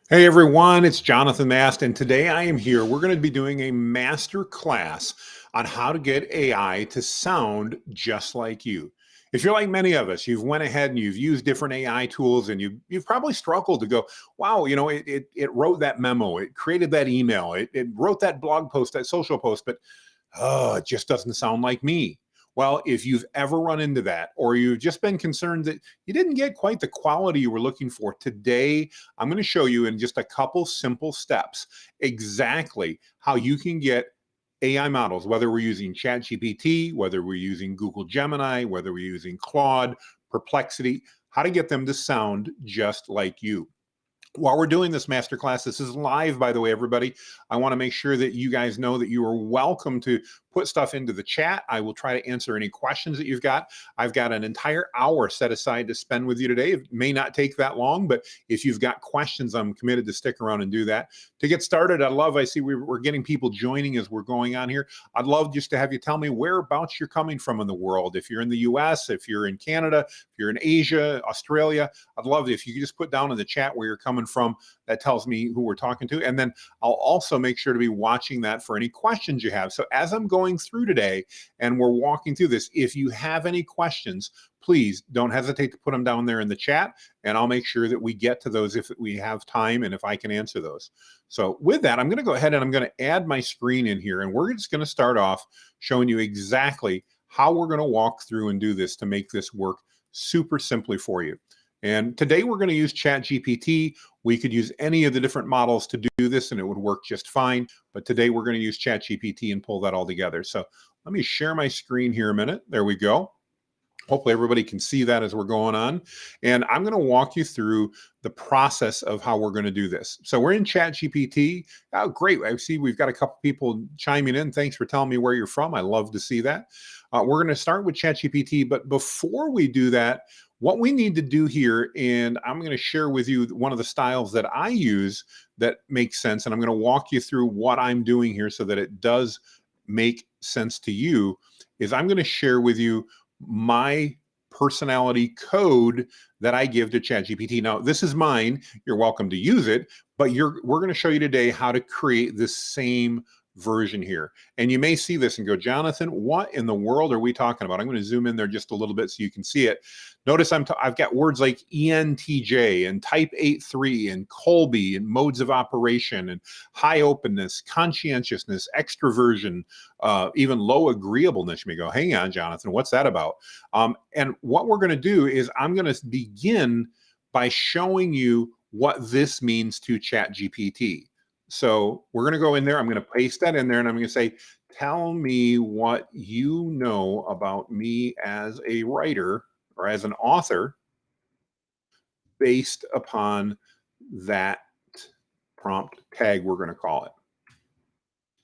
Hey everyone, it's Jonathan Mast, and today I am here. We're going to be doing a master class on how to get AI to sound just like you. If you're like many of us, you've went ahead and you've used different AI tools, and you've probably struggled to go, wow, it wrote that memo, it created that email, it wrote that blog post, that social post, but oh, it just doesn't sound like me. Well, if you've ever run into that, or you've just been concerned that you didn't get quite the quality you were looking for, today I'm going to show you in just a couple simple steps exactly how you can get AI models, whether we're using ChatGPT, whether we're using Google Gemini, whether we're using Claude, Perplexity, how to get them to sound just like you. While we're doing this masterclass, this is live, by the way, everybody. I want to make sure that you guys know that you are welcome to put stuff into the chat. I will try to answer any questions that you've got. I've got an entire hour set aside to spend with you today. It may not take that long, but if you've got questions, I'm committed to stick around and do that. To get started, I see we're getting people joining as we're going on here. I'd love just to have you tell me whereabouts you're coming from in the world. If you're in the US, if you're in Canada, if you're in Asia, Australia, I'd love it if you could just put down in the chat where you're coming from. That tells me who we're talking to. And then I'll also make sure to be watching that for any questions you have. So as I'm going through today and we're walking through this, if you have any questions, please don't hesitate to put them down there in the chat, and I'll make sure that we get to those if we have time and if I can answer those. So with that, I'm going to go ahead and I'm going to add my screen in here, and we're just going to start off showing you exactly how we're going to walk through and do this to make this work super simply for you. And today we're going to use ChatGPT. We could use any of the different models to do this and it would work just fine. But today we're going to use ChatGPT and pull that all together. So let me share my screen here a minute. There we go. Hopefully everybody can see that as we're going on. And I'm going to walk you through the process of how we're going to do this. So we're in ChatGPT. Oh, great. I see we've got a couple people chiming in. Thanks for telling me where you're from. I love to see that. We're going to start with ChatGPT. But before we do that, what we need to do here, and I'm going to share with you one of the styles that I use that makes sense. And I'm going to walk you through what I'm doing here so that it does make sense to you, is I'm going to share with you my personality code that I give to ChatGPT. Now, this is mine. You're welcome to use it, but we're going to show you today how to create this same version here. And you may see this and go, Jonathan, what in the world are we talking about? I'm going to zoom in there just a little bit so you can see it. Notice I've got words like ENTJ and type 8-3 and Colby and modes of operation and high openness, conscientiousness, extroversion, even low agreeableness. You may go, hang on, Jonathan, what's that about? And what we're going to do is I'm going to begin by showing you what this means to ChatGPT. So we're going to go in there. I'm going to paste that in there and I'm going to say, tell me what you know about me as a writer or as an author based upon that prompt tag, we're going to call it.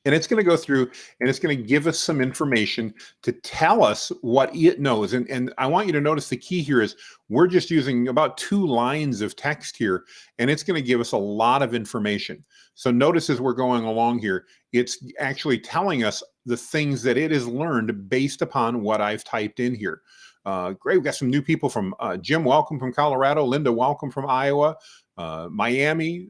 And it's going to go through and it's going to give us some information to tell us what it knows. And I want you to notice the key here is we're just using about 2 lines of text here, and it's going to give us a lot of information. So notice as we're going along here, it's actually telling us the things that it has learned based upon what I've typed in here. Great. We've got some new people from Jim, welcome from Colorado. Linda, welcome from Iowa. Miami,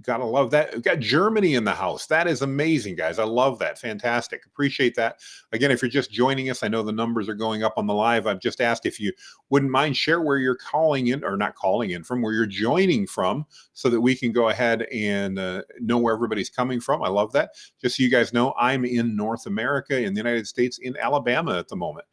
gotta love that. We've got Germany in the house. That is amazing, guys. I love that. Fantastic. Appreciate that. Again, if you're just joining us, I know the numbers are going up on the live. I've just asked if you wouldn't mind share where you're calling in, or not calling in from, where you're joining from, so that we can go ahead and know where everybody's coming from. I love that. Just so you guys know, I'm in North America, in the United States, in Alabama at the moment.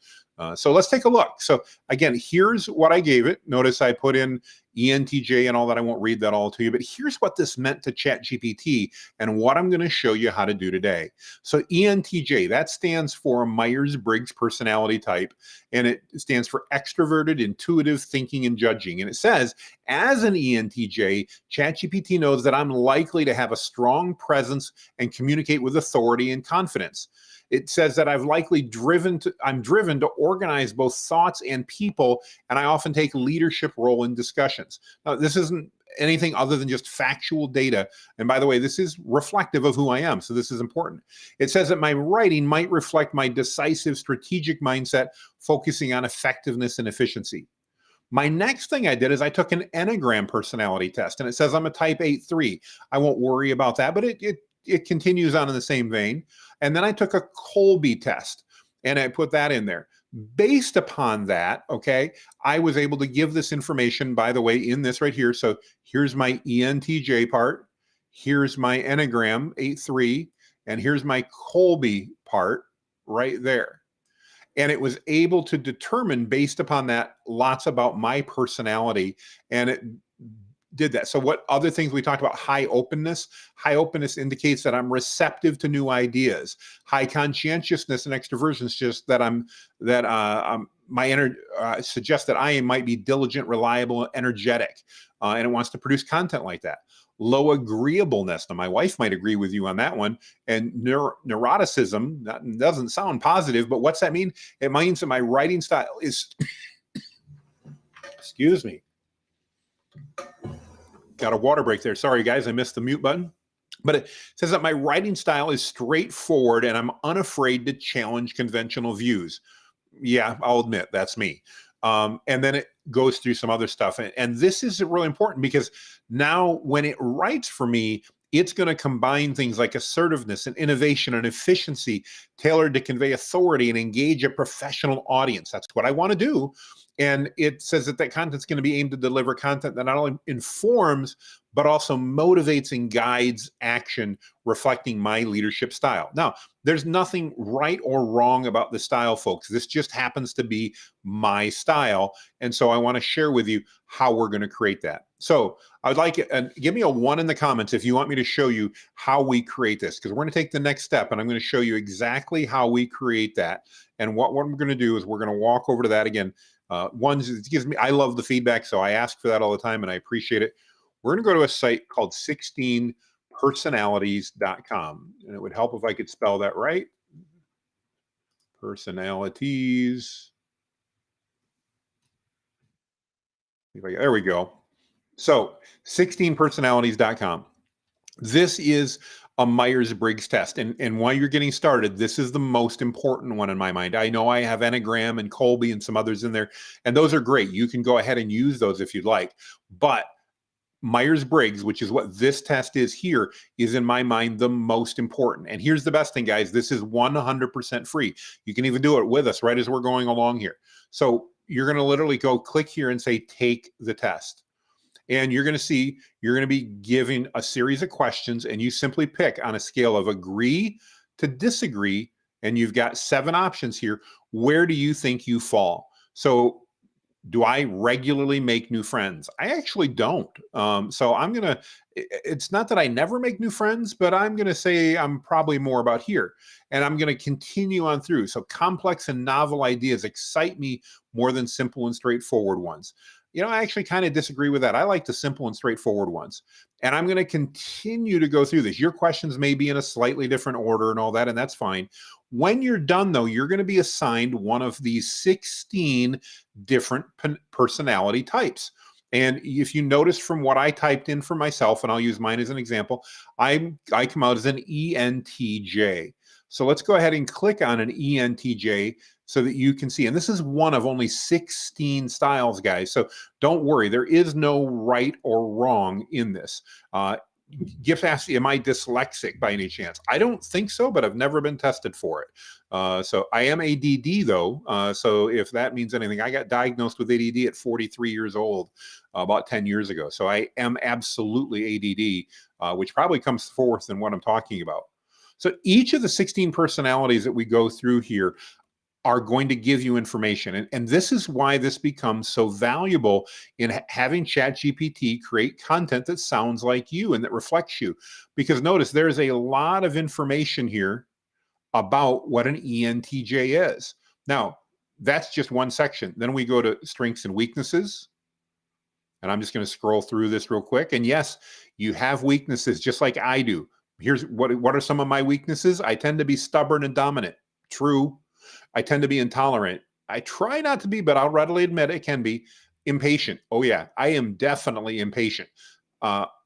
So let's take a look. So again, here's what I gave it. Notice I put in ENTJ and all that. I won't read that all to you, but here's what this meant to ChatGPT and what I'm going to show you how to do today. So ENTJ, that stands for Myers-Briggs personality type, and it stands for extroverted, intuitive, thinking, and judging. And it says, as an ENTJ, ChatGPT knows that I'm likely to have a strong presence and communicate with authority and confidence. It says that I'm driven to organize both thoughts and people, and I often take leadership role in discussions. Now, this isn't anything other than just factual data. And by the way, this is reflective of who I am, so this is important. It says that my writing might reflect my decisive, strategic mindset, focusing on effectiveness and efficiency. My next thing I did is I took an Enneagram personality test, and it says I'm a type 8-3. I won't worry about that, but it continues on in the same vein. And then I took a Colby test, and I put that in there. Based upon that, okay, I was able to give this information, by the way, in this right here. So here's my ENTJ part, here's my Enneagram 8-3, and here's my Colby part right there. And it was able to determine based upon that lots about my personality, and it did that. So what other things we talked about? High openness. High openness indicates that I'm receptive to new ideas. High conscientiousness and extroversion is just that my energy suggests that I might be diligent, reliable, energetic, and it wants to produce content like that. Low agreeableness. Now, my wife might agree with you on that one. And neuroticism, that doesn't sound positive, but what's that mean? It means that my writing style is, excuse me, got a water break there. Sorry, guys, I missed the mute button. But it says that my writing style is straightforward and I'm unafraid to challenge conventional views. Yeah, I'll admit that's me. And then it goes through some other stuff. And this is really important because now when it writes for me, it's going to combine things like assertiveness and innovation and efficiency tailored to convey authority and engage a professional audience. That's what I want to do. And it says that that content's going to be aimed to deliver content that not only informs, but also motivates and guides action, reflecting my leadership style. Now, there's nothing right or wrong about the style, folks. This just happens to be my style. And so I want to share with you how we're going to create that. So I would like it, and give me a 1 in the comments if you want me to show you how we create this, because we're going to take the next step and I'm going to show you exactly how we create that. And what we're going to do is we're going to walk over to that again. It gives me, I love the feedback, so I ask for that all the time and I appreciate it. We're going to go to a site called 16personalities.com, and it would help if I could spell that right. Personalities. There we go. So 16personalities.com. This is a Myers-Briggs test. And while you're getting started, this is the most important one in my mind. I know I have Enneagram and Colby and some others in there, and those are great. You can go ahead and use those if you'd like. But Myers-Briggs, which is what this test is here, is in my mind the most important. And here's the best thing, guys. This is 100% free. You can even do it with us right as we're going along here. So you're going to literally go click here and say, take the test. And you're going to see, you're going to be given a series of questions, and you simply pick on a scale of agree to disagree. And you've got 7 options here. Where do you think you fall? So do I regularly make new friends? I actually don't. So I'm going to, it's not that I never make new friends, but I'm going to say I'm probably more about here. And I'm going to continue on through. So complex and novel ideas excite me more than simple and straightforward ones. You know, I actually kind of disagree with that. I like the simple and straightforward ones. And I'm going to continue to go through this. Your questions may be in a slightly different order and all that, and that's fine. When you're done, though, you're going to be assigned one of these 16 different personality types. And if you notice from what I typed in for myself, and I'll use mine as an example, I come out as an ENTJ. So let's go ahead and click on an ENTJ so that you can see. And this is one of only 16 styles, guys. So don't worry, there is no right or wrong in this. Gift asks, am I dyslexic by any chance? I don't think so, but I've never been tested for it. So I am ADD though. So if that means anything, I got diagnosed with ADD at 43 years old, about 10 years ago. So I am absolutely ADD, which probably comes forth in what I'm talking about. So each of the 16 personalities that we go through here are going to give you information. And this is why this becomes so valuable in having ChatGPT create content that sounds like you and that reflects you. Because notice there's a lot of information here about what an ENTJ is. Now, that's just one section. Then we go to strengths and weaknesses. And I'm just going to scroll through this real quick. And yes, you have weaknesses just like I do. Here's what are some of my weaknesses? I tend to be stubborn and dominant. True. I tend to be intolerant. I try not to be, but I'll readily admit it can be. Impatient. Oh yeah, I am definitely impatient.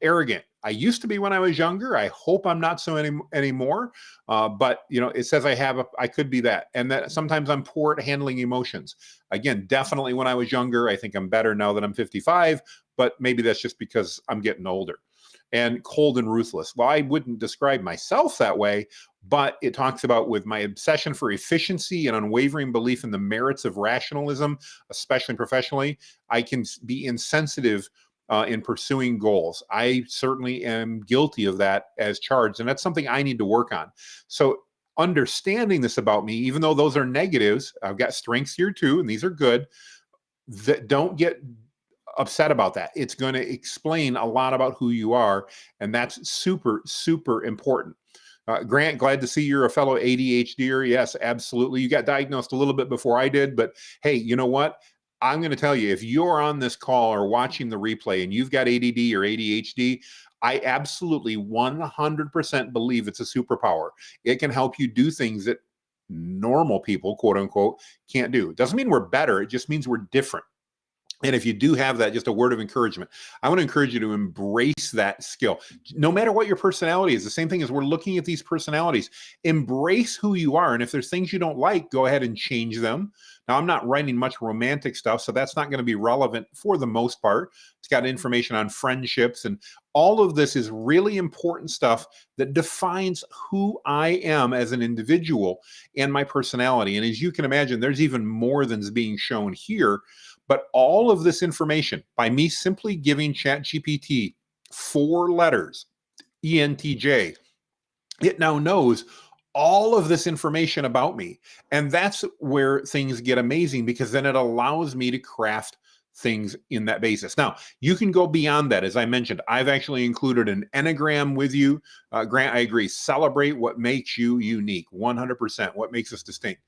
Arrogant. I used to be when I was younger. I hope I'm not so anymore. But it says I could be that. And that sometimes I'm poor at handling emotions. Again, definitely when I was younger. I think I'm better now that I'm 55, but maybe that's just because I'm getting older. And cold and ruthless. Well, I wouldn't describe myself that way, but it talks about with my obsession for efficiency and unwavering belief in the merits of rationalism, especially professionally, I can be insensitive in pursuing goals. I certainly am guilty of that as charged, and that's something I need to work on. So understanding this about me, even though those are negatives, I've got strengths here too, and these are good, that don't get upset about that. It's going to explain a lot about who you are, and that's super, super important. Grant, glad to see you're a fellow ADHDer. Yes, absolutely. You got diagnosed a little bit before I did, but hey, you know what? I'm going to tell you, if you're on this call or watching the replay and you've got ADD or ADHD, I absolutely 100% believe it's a superpower. It can help you do things that normal people, quote unquote, can't do. It doesn't mean we're better. It just means we're different. And if you do have that, just a word of encouragement. I want to encourage you to embrace that skill. No matter what your personality is, the same thing as we're looking at these personalities, embrace who you are. And if there's things you don't like, go ahead and change them. Now, I'm not writing much romantic stuff, so that's not going to be relevant for the most part. It's got information on friendships, and all of this is really important stuff that defines who I am as an individual and my personality. And as you can imagine, there's even more than's being shown here. But all of this information, by me simply giving ChatGPT 4 letters, ENTJ, it now knows all of this information about me. And that's where things get amazing, because then it allows me to craft things in that basis. Now, you can go beyond that. As I mentioned, I've actually included an Enneagram with you. Grant, I agree. Celebrate what makes you unique, 100%, what makes us distinct.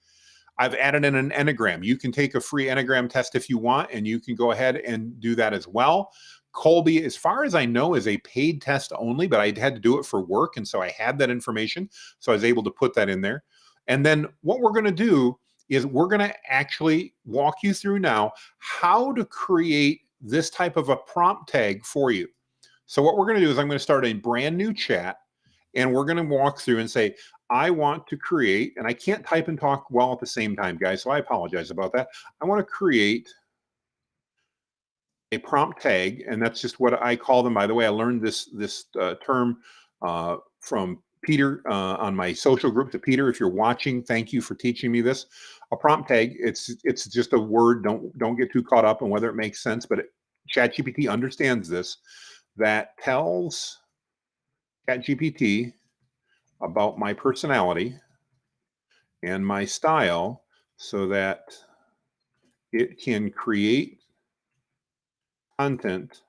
I've added in an Enneagram. You can take a free Enneagram test if you want, and you can go ahead and do that as well. Colby, as far as I know, is a paid test only, but I had to do it for work, and so I had that information, so I was able to put that in there. And then what we're going to do is we're going to actually walk you through now how to create this type of a prompt tag for you. So what we're going to do is I'm going to start a brand new chat, and we're going to walk through and say, I want to create, and I can't type and talk well at the same time, guys, so I apologize about that. I want to create a prompt tag, and that's just what I call them. By the way, I learned this term from Peter on my social group. To Peter, if you're watching, thank you for teaching me this. A prompt tag, it's just a word. Don't get too caught up on whether it makes sense, but ChatGPT understands this. That tells ChatGPT about my personality and my style so that it can create content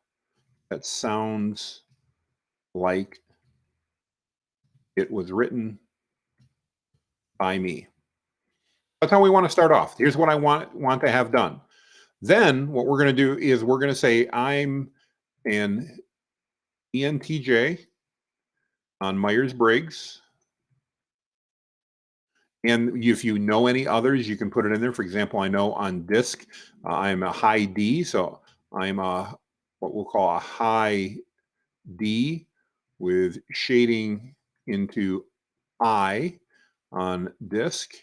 that sounds like it was written by me. That's how we want to start off. Here's what I want to have done. Then what we're going to do is we're going to say I'm an ENTJ on Myers-Briggs. And if you know any others, you can put it in there. For example, I know on DISC, I'm a high D, so I'm a what we'll call a high D with shading into I on DISC.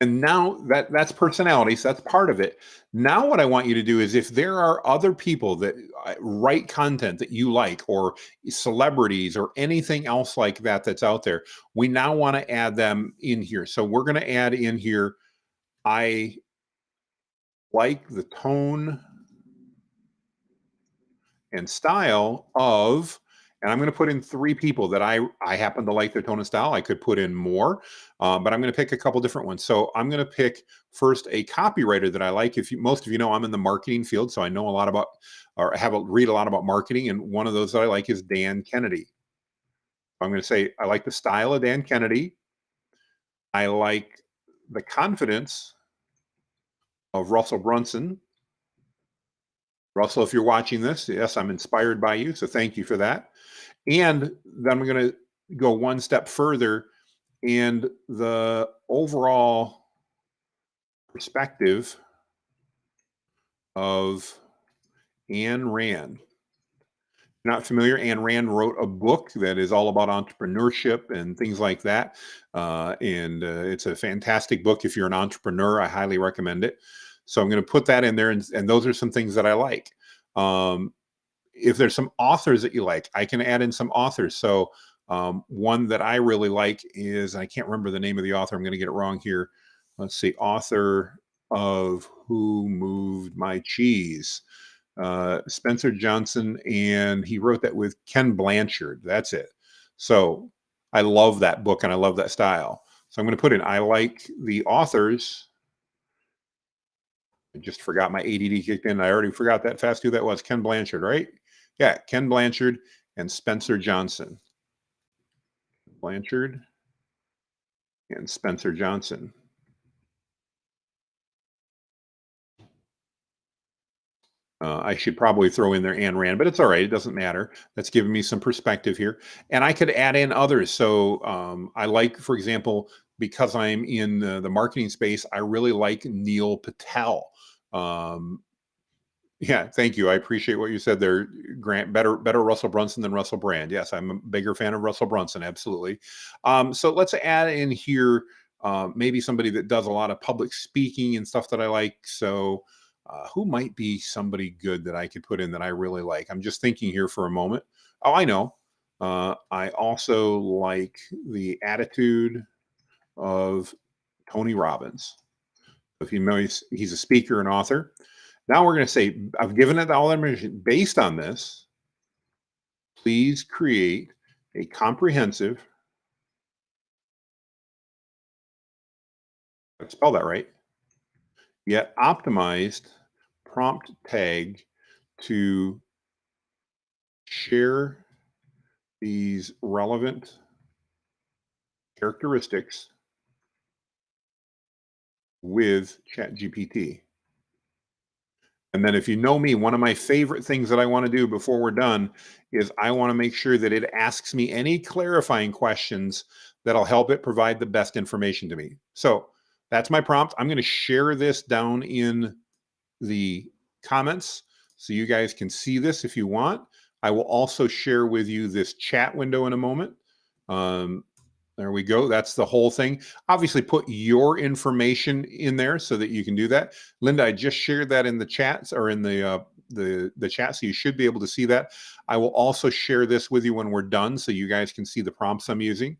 And now that's personality, so that's part of it. Now what I want you to do is, if there are other people that write content that you like, or celebrities or anything else like that that's out there, we now want to add them in here. So we're going to add in here, I like the tone and style of, and I'm going to put in 3 people that I happen to like their tone and style. I could put in more, but I'm going to pick a couple different ones. So I'm going to pick first a copywriter that I like. Most of you know, I'm in the marketing field, so I know a lot about, or read a lot about marketing. And one of those that I like is Dan Kennedy. I'm going to say I like the style of Dan Kennedy. I like the confidence of Russell Brunson. Russell, if you're watching this, yes, I'm inspired by you, so thank you for that. And then I'm going to go one step further, and the overall perspective of Ayn Rand. Not familiar, Ayn Rand wrote a book that is all about entrepreneurship and things like that. And it's a fantastic book. If you're an entrepreneur, I highly recommend it. So I'm going to put that in there. And those are some things that I like. Um, if there's some authors that you like, I can add in some authors. So one that I really like is, I can't remember the name of the author. I'm going to get it wrong here. Let's see, author of Who Moved My Cheese, Spencer Johnson, and he wrote that with Ken Blanchard. That's it. So I love that book and I love that style. So I'm going to put in, I like the authors. I just forgot, my ADD kicked in. I already forgot that fast who that was. Ken Blanchard, right? Yeah, Ken Blanchard and Spencer Johnson. Blanchard and Spencer Johnson. I should probably throw in there Ayn Rand, but it's all right. It doesn't matter. That's giving me some perspective here. And I could add in others. So I like, for example, because I'm in the marketing space, I really like Neil Patel. Um, yeah, thank you. I appreciate what you said there, Grant. Better Russell Brunson than Russell Brand. Yes, I'm a bigger fan of Russell Brunson. Absolutely. So let's add in here maybe somebody that does a lot of public speaking and stuff that I like. So who might be somebody good that I could put in that I really like? I'm just thinking here for a moment. Oh, I know. I also like the attitude of Tony Robbins. If you know, he's a speaker and author. Now we're going to say, I've given it all information. Based on this, please create a comprehensive, let's spell that right, yet optimized prompt tag to share these relevant characteristics with ChatGPT. And then if you know me, one of my favorite things that I want to do before we're done is I want to make sure that it asks me any clarifying questions that'll help it provide the best information to me. So that's my prompt. I'm going to share this down in the comments so you guys can see this if you want. I will also share with you this chat window in a moment. Um, there we go. That's the whole thing. Obviously, put your information in there so that you can do that. Linda, I just shared that in the chats or in the chat, so you should be able to see that. I will also share this with you when we're done, so you guys can see the prompts I'm using.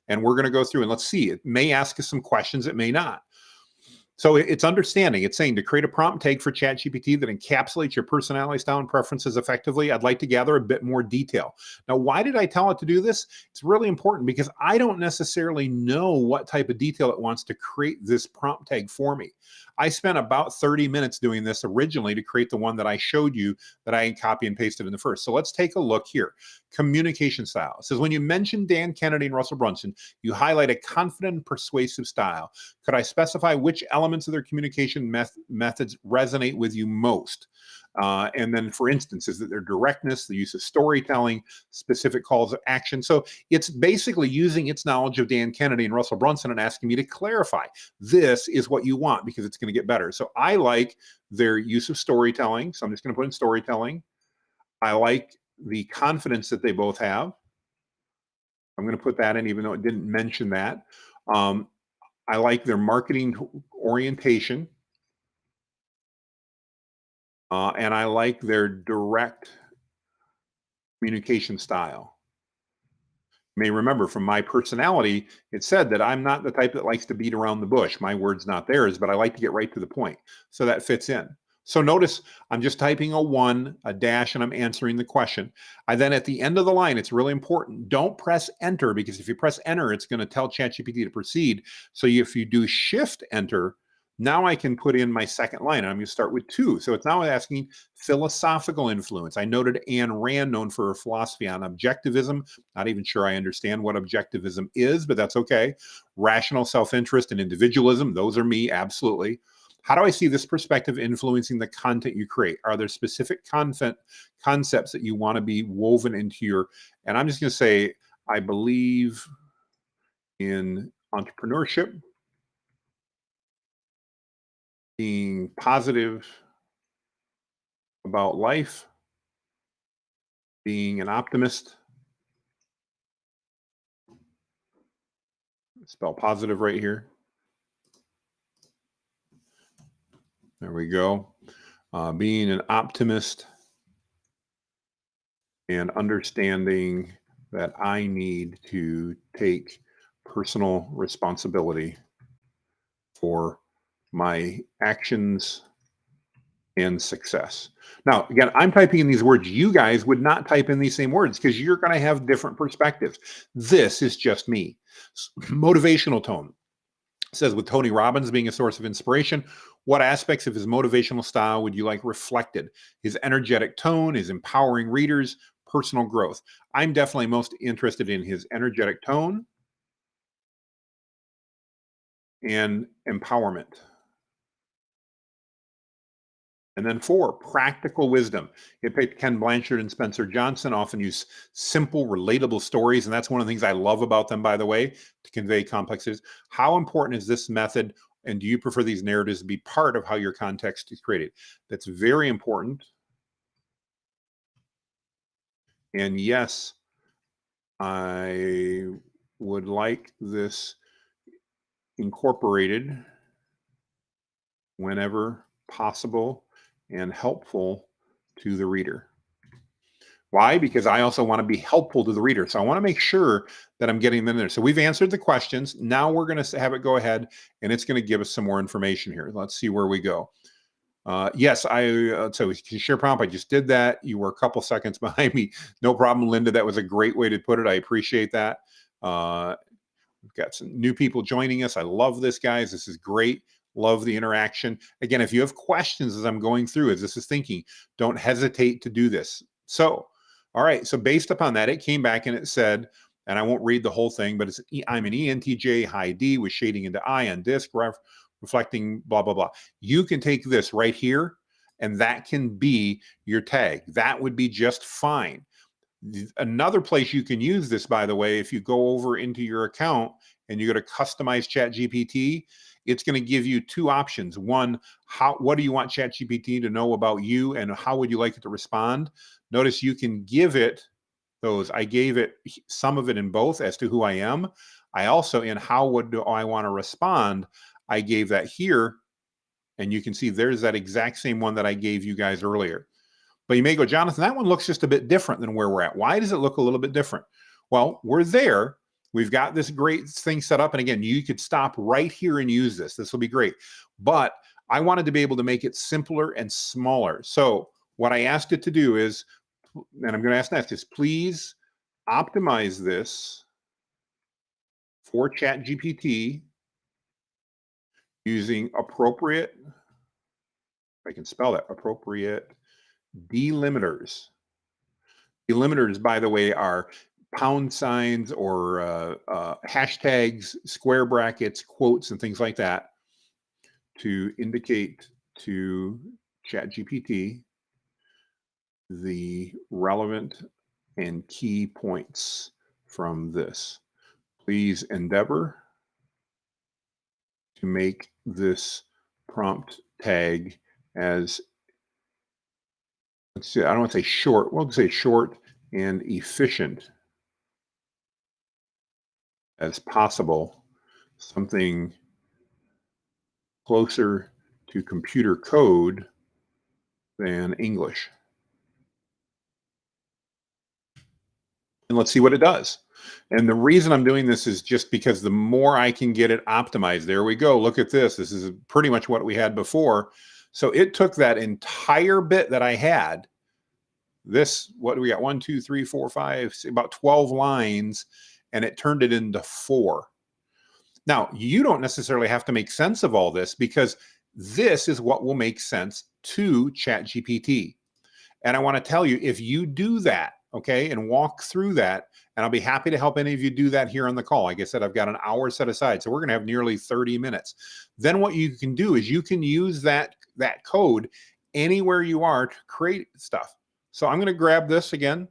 And we're going to go through and let's see. It may ask us some questions. It may not. So it's understanding. It's saying to create a prompt tag for ChatGPT that encapsulates your personality style and preferences effectively, I'd like to gather a bit more detail. Now, why did I tell it to do this? It's really important because I don't necessarily know what type of detail it wants to create this prompt tag for me. I spent about 30 minutes doing this originally to create the one that I showed you that I copy and pasted in the first. So let's take a look here. Communication style. It says, when you mention Dan Kennedy and Russell Brunson, you highlight a confident and persuasive style. Could I specify which elements of their communication methods resonate with you most? And then, for instance, is that their directness, the use of storytelling, specific calls to action. So it's basically using its knowledge of Dan Kennedy and Russell Brunson and asking me to clarify. This is what you want because it's going to get better. So I like their use of storytelling. So I'm just going to put in storytelling. I like the confidence that they both have. I'm going to put that in, even though it didn't mention that. Um, I like their marketing orientation, and I like their direct communication style. You may remember from my personality, it said that I'm not the type that likes to beat around the bush. My word's not theirs, but I like to get right to the point. So that fits in. So notice I'm just typing a one, a dash, and I'm answering the question. I then at the end of the line, it's really important. Don't press enter because if you press enter, it's going to tell ChatGPT to proceed. So if you do shift enter, now I can put in my second line. I'm going to start with two. So it's now asking philosophical influence. I noted Ayn Rand, known for her philosophy on objectivism. Not even sure I understand what objectivism is, but that's okay. Rational self-interest and individualism. Those are me, absolutely. How do I see this perspective influencing the content you create? Are there specific concepts that you want to be woven into your, and I'm just going to say, I believe in entrepreneurship, being positive about life, being an optimist. Spell positive right here. There we go. Being an optimist and understanding that I need to take personal responsibility for my actions and success. Now, again, I'm typing in these words. You guys would not type in these same words because you're going to have different perspectives. This is just me. Motivational tone. It says, with Tony Robbins being a source of inspiration, what aspects of his motivational style would you like reflected? His energetic tone, his empowering readers, personal growth. I'm definitely most interested in his energetic tone and empowerment. And then 4, practical wisdom. It picked Ken Blanchard and Spencer Johnson, often use simple, relatable stories. And that's one of the things I love about them, by the way, to convey complexities. How important is this method? And do you prefer these narratives to be part of how your context is created? That's very important. And yes, I would like this incorporated whenever possible and helpful to the reader. Why? Because I also want to be helpful to the reader. So I want to make sure that I'm getting them in there. So we've answered the questions. Now we're going to have it go ahead and it's going to give us some more information here. Let's see where we go. Yes, so share prompt. I just did that. You were a couple seconds behind me. No problem, Linda. That was a great way to put it. I appreciate that. We've got some new people joining us. I love this, guys. This is great. Love the interaction. Again, if you have questions as I'm going through, as this is thinking, don't hesitate to do this. So, all right. So based upon that, it came back and it said, and I won't read the whole thing, but it's I'm an ENTJ, high D with shading into I on disk, reflecting blah, blah, blah. You can take this right here and that can be your tag. That would be just fine. Another place you can use this, by the way, if you go over into your account and you go to customize ChatGPT, it's going to give you 2 options. One, what do you want ChatGPT to know about you and how would you like it to respond? Notice you can give it those. I gave it some of it in both as to who I am. I also, in do I want to respond, I gave that here. And you can see there's that exact same one that I gave you guys earlier. But you may go, Jonathan, that one looks just a bit different than where we're at. Why does it look a little bit different? Well, we're there. We've got this great thing set up. And again, you could stop right here and use this. This will be great. But I wanted to be able to make it simpler and smaller. So what I asked it to do is, and I'm going to ask next, is please optimize this for ChatGPT using appropriate, if I can spell that, appropriate delimiters. Delimiters, by the way, are pound signs or hashtags, square brackets, quotes, and things like that to indicate to ChatGPT the relevant and key points from this. Please endeavor to make this prompt tag as, let's see, I don't want to say short, we'll say short and efficient as possible, something closer to computer code than English. And let's see what it does. And the reason I'm doing this is just because the more I can get it optimized, there we go. Look at this. This is pretty much what we had before. So it took that entire bit that I had, this, what do we got? 1, 2, 3, 4, 5, about 12 lines, and it turned it into 4. Now, you don't necessarily have to make sense of all this because this is what will make sense to ChatGPT. And I want to tell you, if you do that, okay, and walk through that, and I'll be happy to help any of you do that here on the call. Like I said, I've got an hour set aside, so we're going to have nearly 30 minutes. Then what you can do is you can use that code anywhere you are to create stuff. So I'm going to grab this again,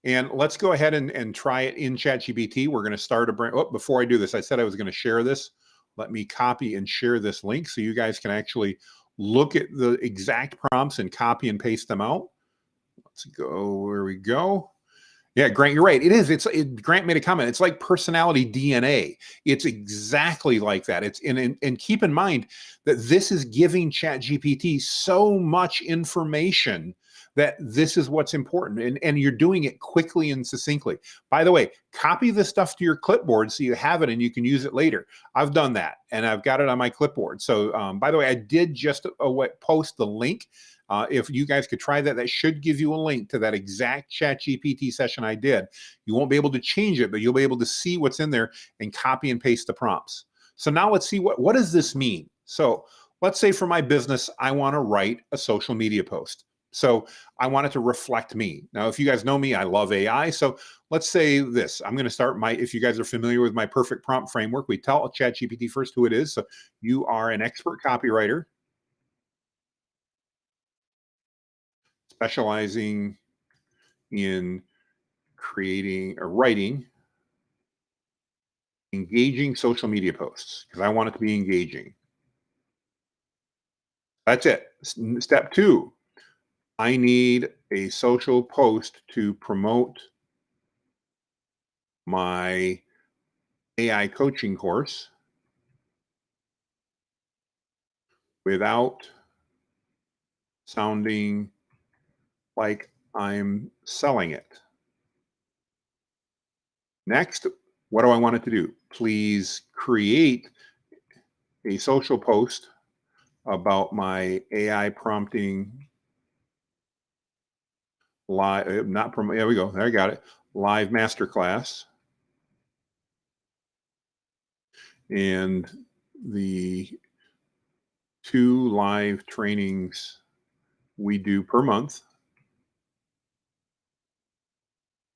and let's go ahead and try it in ChatGPT. We're going to start a brand. Oh, before I do this, I said I was going to share this. Let me copy and share this link so you guys can actually look at the exact prompts and copy and paste them out. Let's go where we go. Yeah, Grant, you're right. It is. Grant made a comment. It's like personality DNA. It's exactly like that. It's and keep in mind that this is giving ChatGPT so much information that this is what's important. And you're doing it quickly and succinctly. By the way, copy this stuff to your clipboard so you have it and you can use it later. I've done that and I've got it on my clipboard. So by the way, I did just post the link. If you guys could try that, that should give you a link to that exact ChatGPT session I did. You won't be able to change it, but you'll be able to see what's in there and copy and paste the prompts. So now let's see what does this mean? So let's say for my business, I want to write a social media post. So I want it to reflect me. Now, if you guys know me, I love AI. So let's say this. I'm going to start if you guys are familiar with my perfect prompt framework, we tell ChatGPT first who it is. So you are an expert copywriter specializing in creating or writing engaging social media posts because I want it to be engaging. That's it. Step two, I need a social post to promote my AI coaching course without sounding like I'm selling it. Next, what do I want it to do? Please create a social post about my AI prompting live, not promote. There we go. There I got it. Live masterclass. And the 2 live trainings we do per month.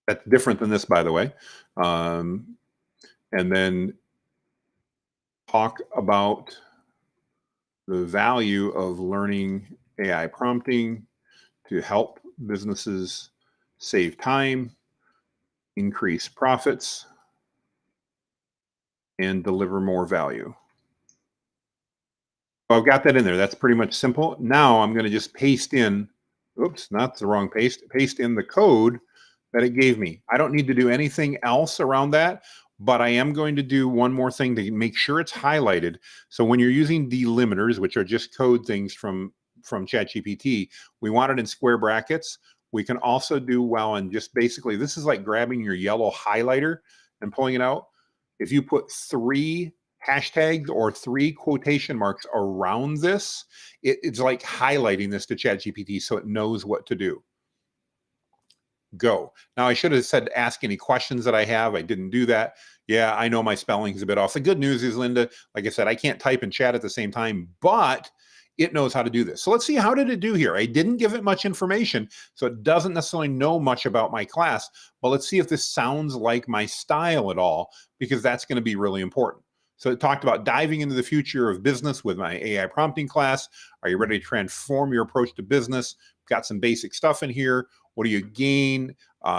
That's different than this, by the way. Um, and then talk about the value of learning AI prompting to help businesses save time, increase profits, and deliver more value. So I've got that in there. That's pretty much simple. Now I'm going to just paste in, oops, not the wrong paste in the code that it gave me. I don't need to do anything else around that, but I am going to do one more thing to make sure it's highlighted. So when you're using delimiters, which are just code things from ChatGPT, we want it in square brackets. We can also do well and just basically, this is like grabbing your yellow highlighter and pulling it out. If you put 3 hashtags or 3 quotation marks around this, it's like highlighting this to ChatGPT so it knows what to do. Go. Now, I should have said ask any questions that I have. I didn't do that. Yeah, I know my spelling is a bit off. The good news is, Linda, like I said, I can't type and chat at the same time, but it knows how to do this. So let's see, how did it do here? I didn't give it much information, so it doesn't necessarily know much about my class, but let's see if this sounds like my style at all, because that's going to be really important. So it talked about diving into the future of business with my AI prompting class. Are you ready to transform your approach to business? Got some basic stuff in here. What do you gain?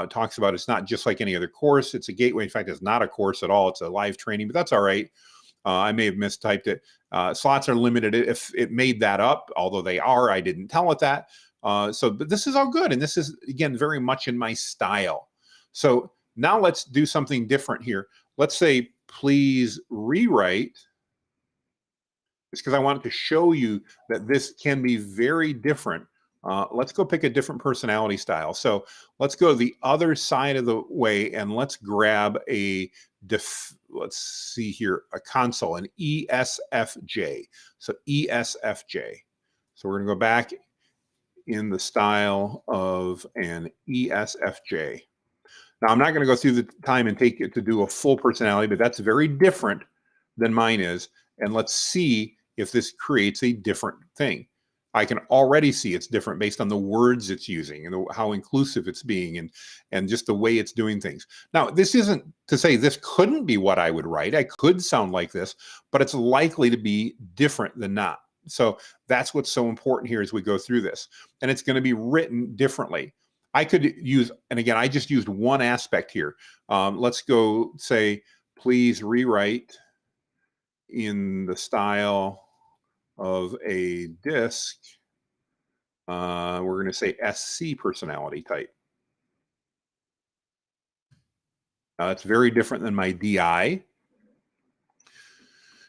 Talks about it's not just like any other course. It's a gateway. In fact, it's not a course at all. It's a live training, but that's all right. I may have mistyped it. Slots are limited. If it made that up, although they are, I didn't tell it that. But this is all good. And this is, again, very much in my style. So now let's do something different here. Let's say, please rewrite. It's because I wanted to show you that this can be very different. Let's go pick a different personality style. So let's go the other side of the way and let's grab let's see here, a console, an ESFJ. So ESFJ. So we're going to go back in the style of an ESFJ. Now, I'm not going to go through the time and take it to do a full personality, but that's very different than mine is. And let's see if this creates a different thing. I can already see it's different based on the words it's using and how inclusive it's being and just the way it's doing things. Now, this isn't to say this couldn't be what I would write. I could sound like this, but it's likely to be different than not. So that's what's so important here as we go through this. And it's going to be written differently. I could use, and again, I just used one aspect here. Let's go say, please rewrite in the style of a disc We're going to say SC personality type. Now, that's very different than my DI.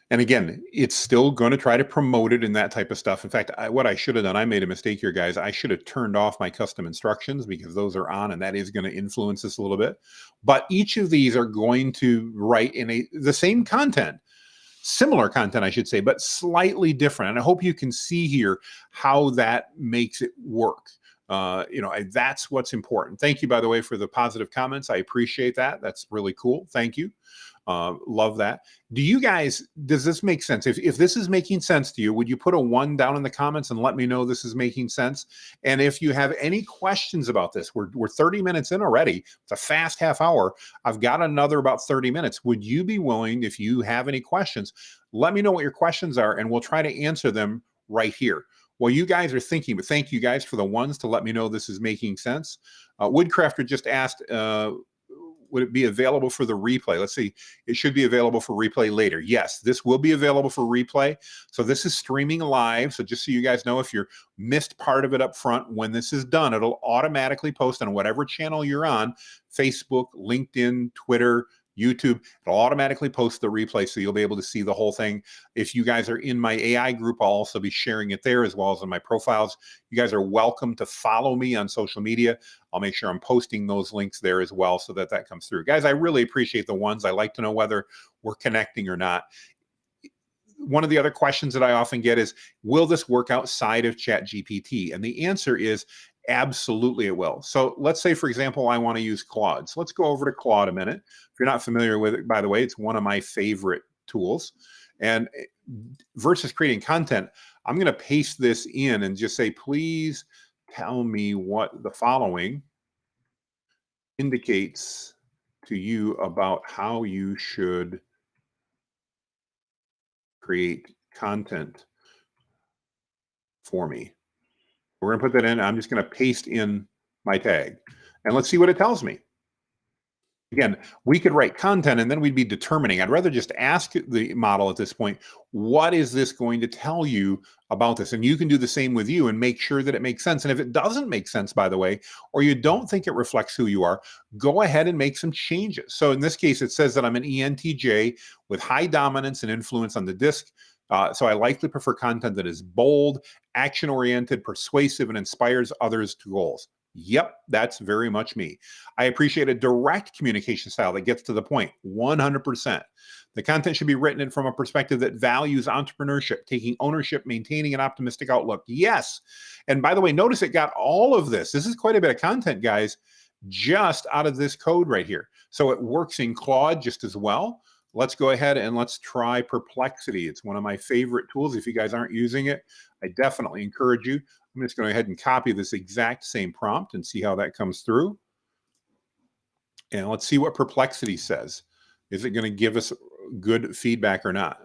And again, it's still going to try to promote it in that type of stuff. In fact, what I should have done, I made a mistake here, guys. I should have turned off my custom instructions because those are on, and that is going to influence this a little bit. But each of these are going to write in the same content, similar content, I should say, but slightly different. And I hope you can see here how that makes it work. That's what's important. Thank you, by the way, for the positive comments. I appreciate that. That's really cool. Thank you. Love that. Does this make sense? If this is making sense to you, would you put a 1 down in the comments and let me know this is making sense? And if you have any questions about this, we're 30 minutes in already. It's a fast half hour. I've got another about 30 minutes. Would you be willing, if you have any questions, let me know what your questions are and we'll try to answer them right here. Well, you guys are thinking, but thank you guys for the ones to let me know this is making sense. Woodcrafter just asked, would it be available for the replay? Let's see. It should be available for replay later. Yes, this will be available for replay. So this is streaming live. So just so you guys know, if you're missed part of it up front, when this is done, it'll automatically post on whatever channel you're on, Facebook, LinkedIn, Twitter, YouTube. It'll automatically post the replay, so you'll be able to see the whole thing. If you guys are in my AI group, I'll also be sharing it there as well as in my profiles. You guys are welcome to follow me on social media. I'll make sure I'm posting those links there as well so that that comes through. Guys, I really appreciate the ones. I like to know whether we're connecting or not. One of the other questions that I often get is, will this work outside of ChatGPT? And the answer is absolutely it will. So let's say, for example, I want to use Claude. So let's go over to Claude a minute. If you're not familiar with it, by the way, it's one of my favorite tools. And versus creating content, I'm going to paste this in and just say, please tell me what the following indicates to you about how you should create content for me. We're going to put that in. I'm just going to paste in my tag and let's see what it tells me. Again, we could write content and then we'd be determining. I'd rather just ask the model at this point, what is this going to tell you about this? And you can do the same with you and make sure that it makes sense. And if it doesn't make sense, by the way, or you don't think it reflects who you are, go ahead and make some changes. So in this case, it says that I'm an ENTJ with high dominance and influence on the disc. So I likely prefer content that is bold, action-oriented, persuasive, and inspires others to goals. Yep, that's very much me. I appreciate a direct communication style that gets to the point, 100%. The content should be written from a perspective that values entrepreneurship, taking ownership, maintaining an optimistic outlook. Yes. And by the way, notice it got all of this. This is quite a bit of content, guys, just out of this code right here. So it works in Claude just as well. Let's go ahead and let's try Perplexity. It's one of my favorite tools. If you guys aren't using it, I definitely encourage you. I'm just going to go ahead and copy this exact same prompt and see how that comes through. And let's see what Perplexity says. Is it going to give us good feedback or not?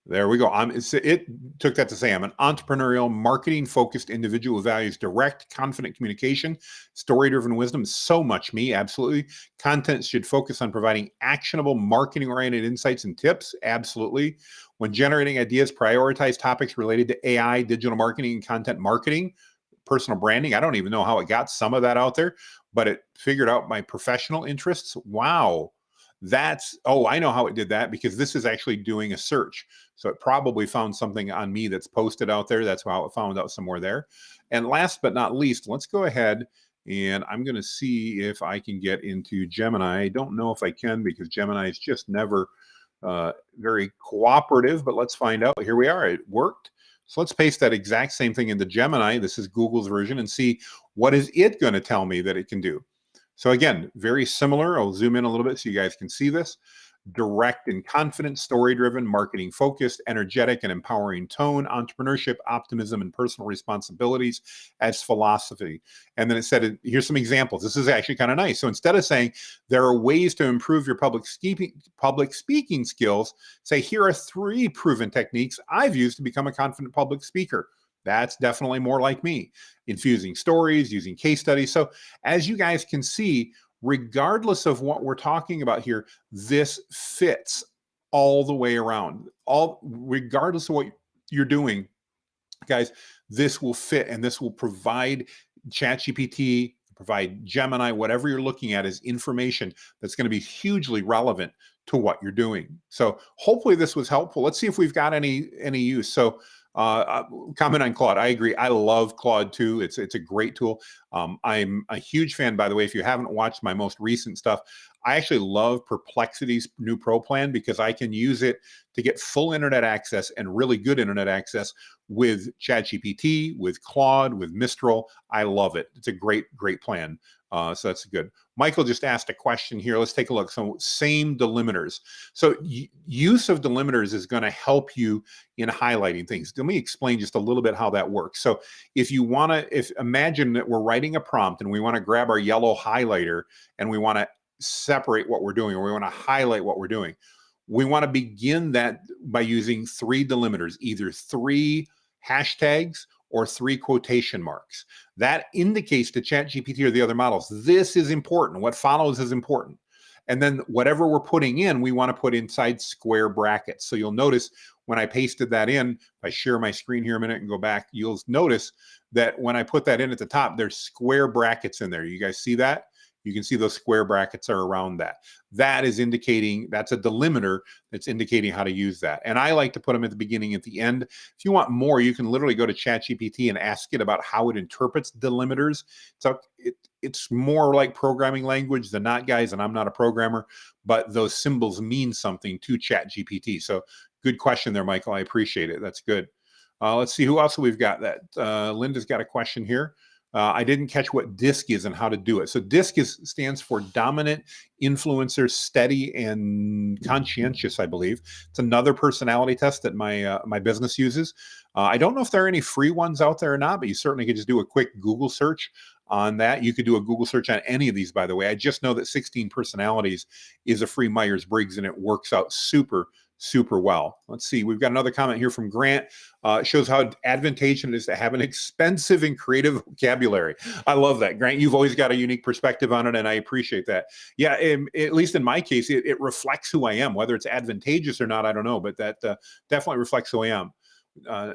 There we go. It took that to say I'm an entrepreneurial, marketing-focused individual who values direct, confident communication, story-driven wisdom. So much me, absolutely. Content should focus on providing actionable, marketing-oriented insights and tips. Absolutely. When generating ideas, prioritize topics related to AI, digital marketing, and content marketing, personal branding. I don't even know how it got some of that out there, but it figured out my professional interests. Wow. I know how it did that because this is actually doing a search. So it probably found something on me that's posted out there. That's how it found out somewhere there. And last but not least, let's go ahead and I'm going to see if I can get into Gemini. I don't know if I can because Gemini is just never very cooperative, but let's find out. Here we are. It worked. So let's paste that exact same thing into Gemini. This is Google's version and see what is it going to tell me that it can do. So again, very similar. I'll zoom in a little bit so you guys can see this. Direct and confident, story-driven, marketing-focused, energetic and empowering tone, entrepreneurship, optimism, and personal responsibilities as philosophy. And then it said, here's some examples. This is actually kind of nice. So instead of saying there are ways to improve your public speaking skills, say here are 3 proven techniques I've used to become a confident public speaker. That's definitely more like me. Infusing stories, using case studies. So as you guys can see, regardless of what we're talking about here, this fits all the way around. Regardless of what you're doing, Guys, this will fit and this will provide ChatGPT, provide Gemini, whatever you're looking at is information that's going to be hugely relevant to what you're doing. So hopefully this was helpful. Let's see if we've got any use. So comment on Claude. I agree. I love Claude too. It's a great tool. I'm a huge fan, by the way. If you haven't watched my most recent stuff, I actually love Perplexity's new Pro plan because I can use it to get full internet access and really good internet access with ChatGPT, with Claude, with Mistral. I love it. It's a great plan. So that's good. Michael just asked a question here. Let's take a look. So same delimiters. So use of delimiters is going to help you in highlighting things. Let me explain just a little bit how that works. So if you want to, imagine that we're writing a prompt and we want to grab our yellow highlighter and we want to separate what we're doing, or we want to highlight what we're doing. We want to begin that by using 3 delimiters, either 3 hashtags or 3 quotation marks. That indicates to ChatGPT or the other models, this is important. What follows is important. And then whatever we're putting in, we want to put inside square brackets. So you'll notice when I pasted that in, if I share my screen here a minute and go back, you'll notice that when I put that in at the top, there's square brackets in there. You guys see that? You can see those square brackets are around that. That is indicating, that's a delimiter that's indicating how to use that. And I like to put them at the beginning, at the end. If you want more, you can literally go to ChatGPT and ask it about how it interprets delimiters. So it's more like programming language than not, guys, and I'm not a programmer, but those symbols mean something to ChatGPT. So good question there, Michael. I appreciate it. That's good. Let's see who else we've got. That Linda's got a question here. I didn't catch what DISC is and how to do it. So DISC stands for Dominant, Influencer, Steady, and Conscientious, I believe. It's another personality test that my business uses. I don't know if there are any free ones out there or not, but you certainly could just do a quick Google search on that. You could do a Google search on any of these, by the way. I just know that 16 Personalities is a free Myers-Briggs, and it works out super well. Let's see. We've got another comment here from Grant. It shows how advantageous it is to have an expensive and creative vocabulary. I love that, Grant. You've always got a unique perspective on it, and I appreciate that. Yeah, at least in my case, it reflects who I am. Whether it's advantageous or not, I don't know, but that definitely reflects who I am.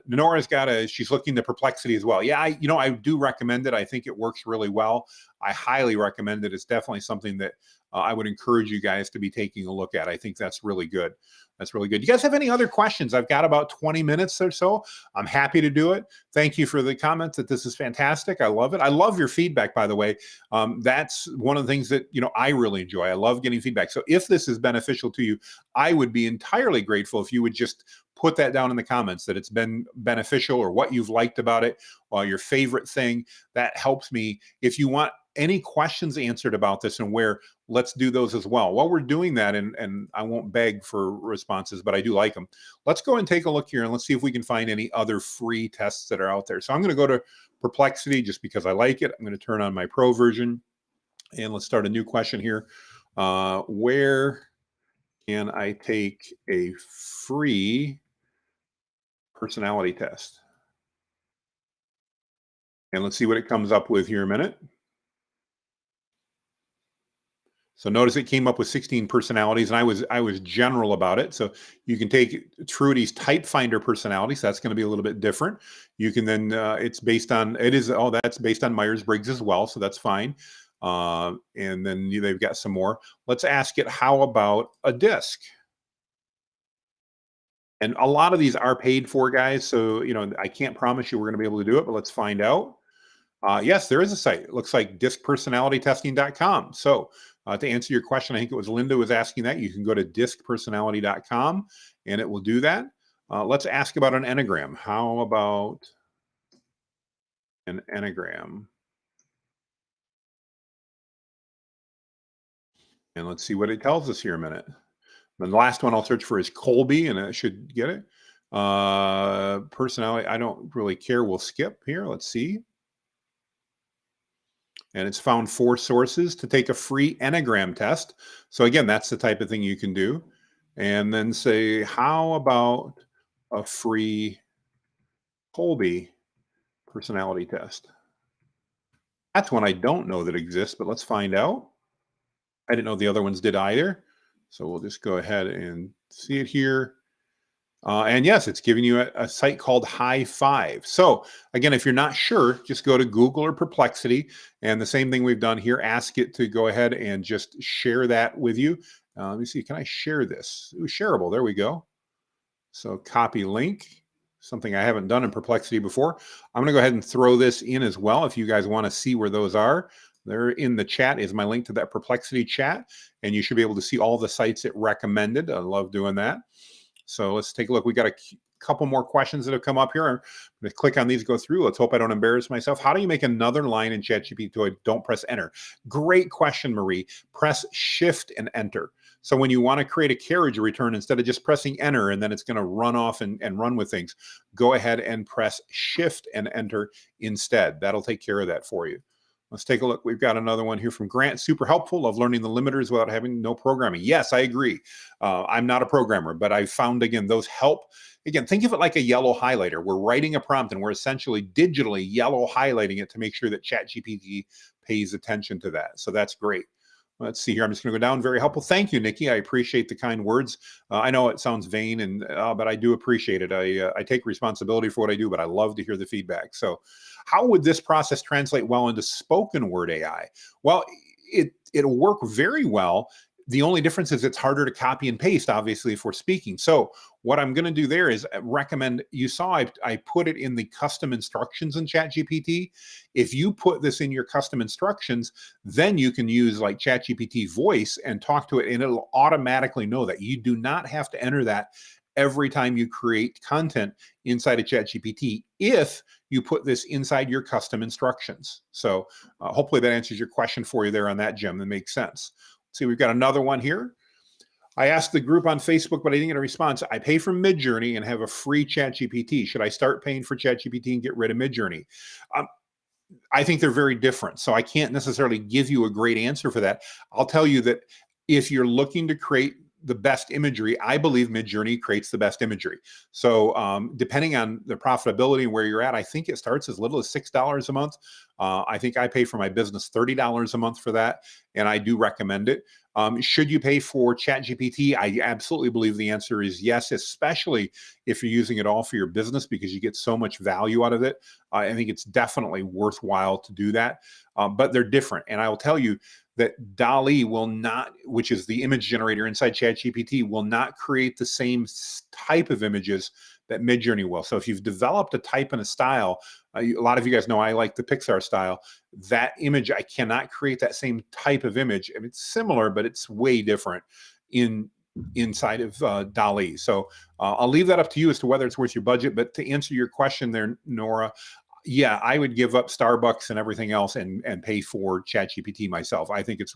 Nora's she's looking to Perplexity as well. Yeah, I do recommend it. I think it works really well. I highly recommend it. It's definitely something that I would encourage you guys to be taking a look at. I think that's really good. That's really good. You guys have any other questions? I've got about 20 minutes or so. I'm happy to do it. Thank you for the comments that this is fantastic. I love it. I love your feedback, by the way. That's one of the things that, I really enjoy. I love getting feedback. So if this is beneficial to you, I would be entirely grateful if you would just put that down in the comments that it's been beneficial, or what you've liked about it, or your favorite thing. That helps me. If you want any questions answered about this and where, let's do those as well. While we're doing that, and I won't beg for responses, but I do like them. Let's go and take a look here, and let's see if we can find any other free tests that are out there. So I'm going to go to Perplexity just because I like it. I'm going to turn on my Pro version, and let's start a new question here. Where can I take a free personality test? And let's see what it comes up with here in a minute. So notice it came up with 16 personalities, and I was general about it. So you can take Trudy's Type Finder personality. So that's going to be a little bit different. You can then that's based on Myers-Briggs as well. So that's fine. And then they've got some more. Let's ask it, how about a DISC? And a lot of these are paid for, guys. So, I can't promise you we're going to be able to do it, but let's find out. Yes, there is a site. It looks like discpersonalitytesting.com. So to answer your question, I think it was Linda was asking that. You can go to discpersonality.com and it will do that. Let's ask about an Enneagram. How about an Enneagram? And let's see what it tells us here in a minute. Then the last one I'll search for is Colby, and it should get it. Personality, I don't really care. We'll skip here. Let's see. And it's found 4 sources to take a free Enneagram test. So again, that's the type of thing you can do. And then say, how about a free Colby personality test? That's one I don't know that exists, but let's find out. I didn't know the other ones did either. So we'll just go ahead and see it here. And yes, it's giving you a site called High Five. So again, if you're not sure, just go to Google or Perplexity. And the same thing we've done here, ask it to go ahead and just share that with you. Let me see, can I share this? Ooh, shareable, there we go. So copy link, something I haven't done in Perplexity before. I'm going to go ahead and throw this in as well. If you guys want to see where those are, there in the chat is my link to that Perplexity chat. And you should be able to see all the sites it recommended. I love doing that. So let's take a look. We got a couple more questions that have come up here. I'm going to click on these, go through. Let's hope I don't embarrass myself. How do you make another line in ChatGPT so I don't press enter? Great question, Marie. Press shift and enter. So when you want to create a carriage return, instead of just pressing enter and then it's going to run off and run with things, go ahead and press shift and enter instead. That'll take care of that for you. Let's take a look. We've got another one here from Grant. Super helpful. Love learning the limiters without having no programming. Yes, I agree. I'm not a programmer, but I found, again, those help. Again, think of it like a yellow highlighter. We're writing a prompt and we're essentially digitally yellow highlighting it to make sure that ChatGPT pays attention to that. So that's great. Let's see here. I'm just going to go down. Very helpful. Thank you, Nikki. I appreciate the kind words. I know it sounds vain, but I do appreciate it. I take responsibility for what I do, but I love to hear the feedback. So how would this process translate well into spoken word AI? Well, it'll work very well. The only difference is it's harder to copy and paste, obviously, if we're speaking. So what I'm going to do there is recommend, you saw I put it in the custom instructions in ChatGPT. If you put this in your custom instructions, then you can use like ChatGPT voice and talk to it, and it'll automatically know that. You do not have to enter that every time you create content inside of ChatGPT if you put this inside your custom instructions. So hopefully that answers your question for you there on that, Jim. That makes sense. Let's see, we've got another one here. I asked the group on Facebook, but I didn't get a response. I pay for Midjourney and have a free ChatGPT. Should I start paying for ChatGPT and get rid of Midjourney? I think they're very different. So I can't necessarily give you a great answer for that. I'll tell you that if you're looking to create the best imagery, I believe Midjourney creates the best imagery. So depending on the profitability and where you're at, I think it starts as little as $6 a month. I think I pay for my business $30 a month for that, and I do recommend it. Should you pay for ChatGPT? I absolutely believe the answer is yes, especially if you're using it all for your business because you get so much value out of it. I think it's definitely worthwhile to do that, but they're different. And I will tell you that DALL-E will not, which is the image generator inside ChatGPT, will not create the same type of images that Midjourney will. So if you've developed a type and a style, a lot of you guys know I like the Pixar style. That image, I cannot create that same type of image. I mean, it's similar, but it's way different inside of DALL-E. So I'll leave that up to you as to whether it's worth your budget. But to answer your question there, Nora, yeah, I would give up Starbucks and everything else and pay for ChatGPT myself. I think it's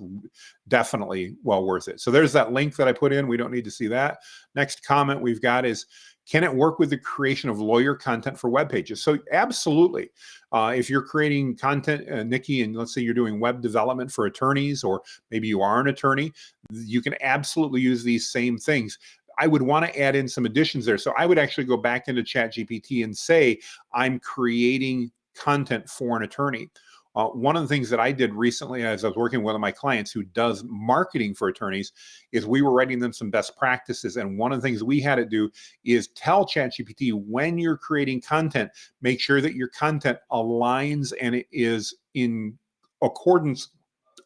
definitely well worth it. So there's that link that I put in. We don't need to see that. Next comment we've got is, can it work with the creation of lawyer content for web pages? So absolutely. If you're creating content, Nikki, and let's say you're doing web development for attorneys, or maybe you are an attorney, you can absolutely use these same things. I would want to add in some additions there. So I would actually go back into ChatGPT and say, I'm creating content for an attorney. One of the things that I did recently as I was working with one of my clients who does marketing for attorneys is we were writing them some best practices. And one of the things we had to do is tell ChatGPT, when you're creating content, make sure that your content aligns and it is in accordance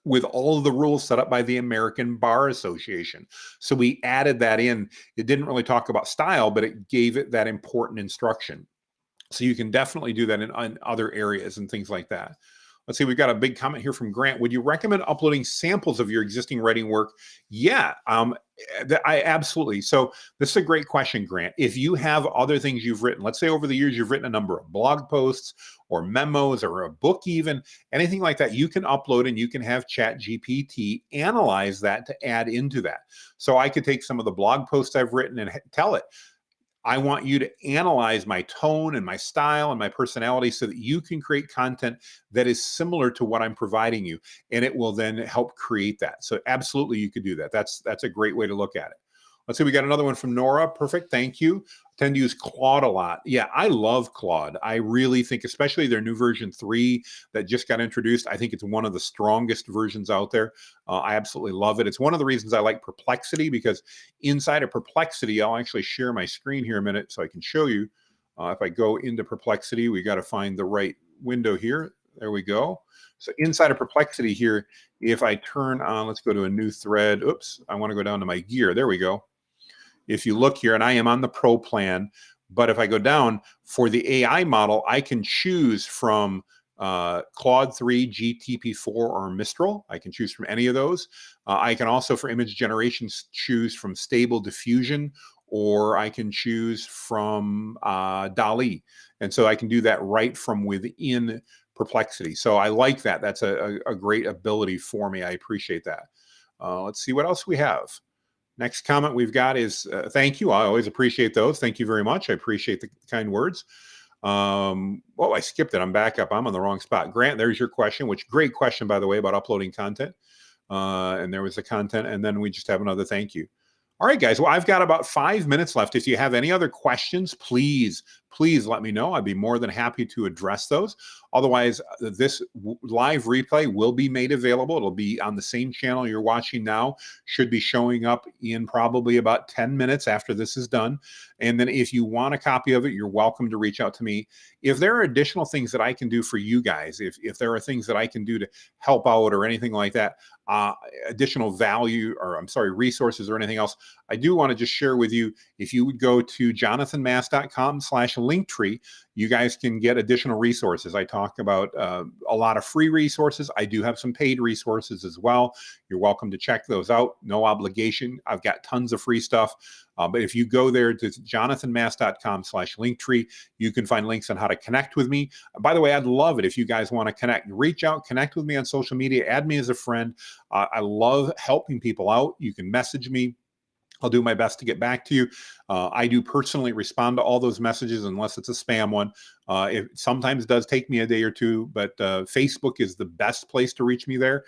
with all of the rules set up by the American Bar Association. So we added that in. It didn't really talk about style, but it gave it that important instruction. So you can definitely do that in other areas and things like that. Let's see, we've got a big comment here from Grant. Would you recommend uploading samples of your existing writing work? Yeah, I absolutely. So this is a great question, Grant. If you have other things you've written, let's say over the years you've written a number of blog posts or memos or a book even, anything like that, you can upload and you can have ChatGPT analyze that to add into that. So I could take some of the blog posts I've written and tell it, I want you to analyze my tone and my style and my personality so that you can create content that is similar to what I'm providing you. And it will then help create that. So absolutely, you could do that. That's a great way to look at it. Let's see, we got another one from Nora. Perfect. Thank you. I tend to use Claude a lot. Yeah, I love Claude. I really think, especially their new version 3 that just got introduced, I think it's one of the strongest versions out there. I absolutely love it. It's one of the reasons I like Perplexity, because inside of Perplexity, I'll actually share my screen here a minute so I can show you. If I go into Perplexity, we got to find the right window here. There we go. So inside of Perplexity here, if I turn on, let's go to a new thread. Oops, I want to go down to my gear. There we go. If you look here, and I am on the Pro plan, but if I go down for the AI model, I can choose from Claude 3, GTP4, or Mistral. I can choose from any of those. I can also, for image generation, choose from Stable Diffusion, or I can choose from DALL-E. And so I can do that right from within Perplexity. So I like that. That's a great ability for me. I appreciate that. Let's see what else we have. Next comment we've got is thank you. I always appreciate those. Thank you very much. I appreciate the kind words. Oh, I skipped it. I'm back up. I'm on the wrong spot. Grant, there's your question, which great question, by the way, about uploading content. And there was the content. And then we just have another thank you. All right, guys. Well, I've got about 5 minutes left. If you have any other questions, please let me know. I'd be more than happy to address those. Otherwise, this live replay will be made available. It'll be on the same channel you're watching now. Should be showing up in probably about 10 minutes after this is done. And then if you want a copy of it, you're welcome to reach out to me. If there are additional things that I can do for you guys, if there are things that I can do to help out or anything like that, additional value, or I'm sorry, resources or anything else, I do want to just share with you, if you would go to jonathanmast.com/linktree, you guys can get additional resources. I talk about a lot of free resources. I do have some paid resources as well. You're welcome to check those out. No obligation. I've got tons of free stuff. But if you go there to jonathanmast.com/linktree, you can find links on how to connect with me. By the way, I'd love it if you guys want to connect. Reach out, connect with me on social media, add me as a friend. I love helping people out. You can message me. I'll do my best to get back to you. I do personally respond to all those messages unless it's a spam one. It sometimes does take me a day or two, but Facebook is the best place to reach me there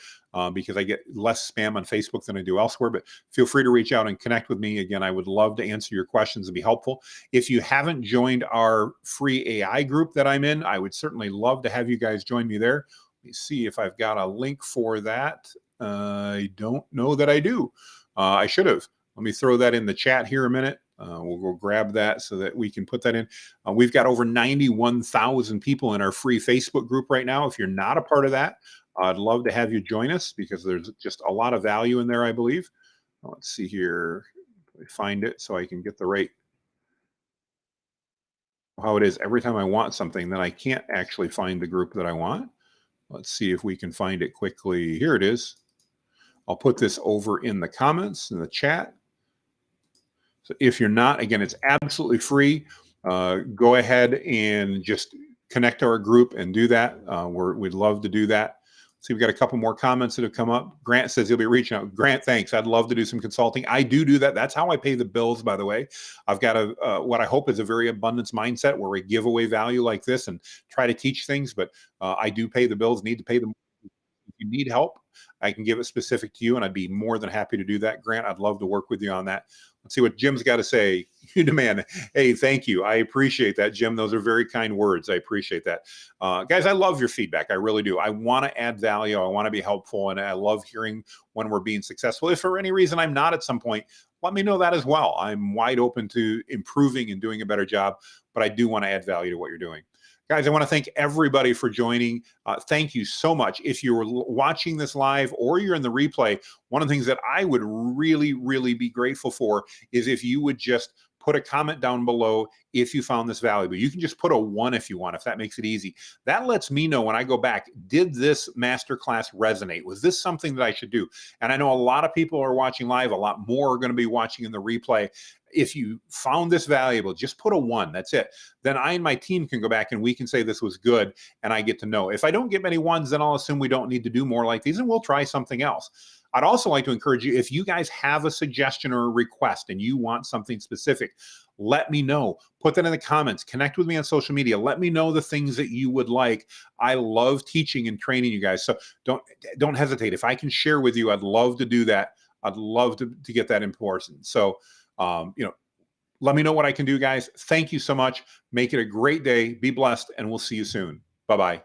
because I get less spam on Facebook than I do elsewhere. But feel free to reach out and connect with me. Again, I would love to answer your questions and be helpful. If you haven't joined our free AI group that I'm in, I would certainly love to have you guys join me there. Let me see if I've got a link for that. I don't know that I do. I should have. Let me throw that in the chat here a minute. We'll go grab that so that we can put that in. We've got over 91,000 people in our free Facebook group right now. If you're not a part of that, I'd love to have you join us because there's just a lot of value in there, I believe. Let's see here. Let me find it so I can get the right. How it is every time I want something, then I can't actually find the group that I want. Let's see if we can find it quickly. Here it is. I'll put this over in the comments in the chat. So if you're not, again, it's absolutely free. Go ahead and just connect to our group and do that. We'd love to do that. See, we've got a couple more comments that have come up. Grant says he'll be reaching out. Grant, thanks. I'd love to do some consulting. I do that. That's how I pay the bills, by the way. I've got what I hope is a very abundance mindset where we give away value like this and try to teach things, but I do pay the bills, need to pay them. If you need help, I can give it specific to you, and I'd be more than happy to do that. Grant, I'd love to work with you on that. Let's see what Jim's got to say. You demand. Hey, thank you. I appreciate that, Jim. Those are very kind words. I appreciate that. Guys, I love your feedback. I really do. I want to add value. I want to be helpful, and I love hearing when we're being successful. If for any reason I'm not at some point, let me know that as well. I'm wide open to improving and doing a better job, but I do want to add value to what you're doing. Guys, I want to thank everybody for joining. Thank you so much. If you're watching this live or you're in the replay, one of the things that I would really, really be grateful for is if you would just put a comment down below if you found this valuable. You can just put a 1 if you want, if that makes it easy. That lets me know when I go back, did this masterclass resonate? Was this something that I should do? And I know a lot of people are watching live. A lot more are going to be watching in the replay. If you found this valuable, just put a 1. That's it. Then I and my team can go back and we can say this was good and I get to know. If I don't get many 1s, then I'll assume we don't need to do more like these and we'll try something else. I'd also like to encourage you, if you guys have a suggestion or a request and you want something specific, let me know. Put that in the comments. Connect with me on social media. Let me know the things that you would like. I love teaching and training you guys. So don't hesitate. If I can share with you, I'd love to do that. I'd love to get that in person. So Let me know what I can do, guys. Thank you so much. Make it a great day. Be blessed, and we'll see you soon. Bye-bye.